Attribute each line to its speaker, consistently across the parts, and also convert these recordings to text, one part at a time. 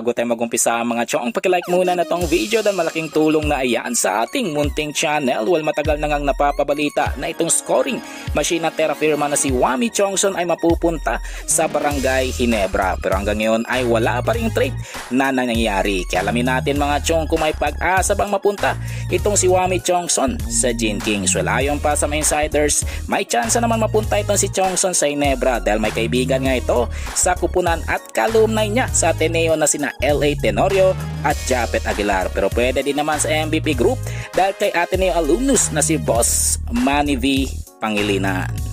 Speaker 1: bago tayo mag-umpisa mga chong, pakilike muna na tong video dahil malaking tulong na ayan sa ating munting channel. Well, matagal na ngang napapabalita na itong scoring machine na terra firma na si Wami Chongson ay mapupunta sa Barangay Ginebra. Pero hanggang ngayon ay wala pa ring trade na nangyayari. Kaya alamin natin mga chong kung may pag-asa bang mapunta itong si Wami Chongson sa Gin Kings. Well, ayon pa sa mga insiders, may chance naman mapunta itong si Chongson sa Ginebra dahil may kaibigan nga ito sa kupunan at kalumnay niya sa Ateneo na sina L.A. Tenorio at Japet Aguilar. Pero pwede din naman sa MVP Group dahil kay Ateneo alumnus na si Boss Manny V. Pangilinan.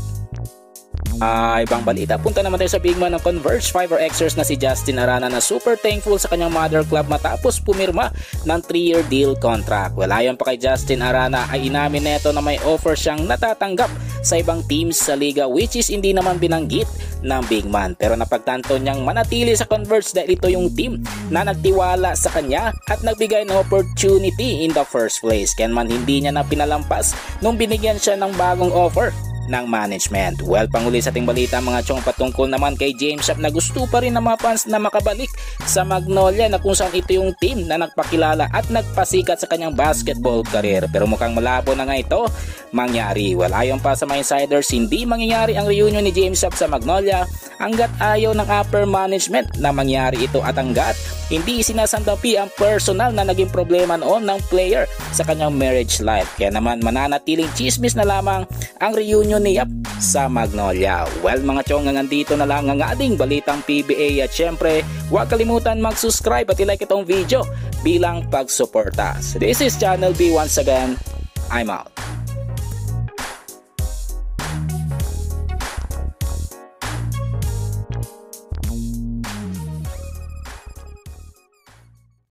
Speaker 1: Ibang balita, punta naman tayo sa big man ng Converge Fiber Xers na si Justin Arana na super thankful sa kanyang mother club matapos pumirma ng 3-year deal contract. Well, ayon pa kay Justin Arana ay inamin neto na may offer siyang natatanggap sa ibang teams sa liga which is hindi naman binanggit ng big man. Pero napagtanto niyang manatili sa Converge dahil ito yung team na nagtiwala sa kanya at nagbigay ng opportunity in the first place. Kaya man hindi niya na pinalampas nung binigyan siya ng bagong offer ng management. Well, panguli sa ating balita mga chong patungkol naman kay James Yap na gusto pa rin ng mga fans na makabalik sa Magnolia na kung saan ito yung team na nagpakilala at nagpasikat sa kanyang basketball career. Pero mukhang malabo na nga ito mangyari. Well, ayon pa sa mga insiders, hindi mangyayari ang reunion ni James Yap sa Magnolia hanggat ayaw ng upper management na mangyari ito at hanggat hindi sinasandapi ang personal na naging problema noon ng player sa kanyang marriage life. Kaya naman mananatiling chismis na lamang ang reunion ni Yap sa Magnolia. Well mga chong, nandito na lang ang ating balitang PBA at syempre huwag kalimutan mag-subscribe at i-like itong video bilang pagsuporta. So this is Channel B once again. I'm out.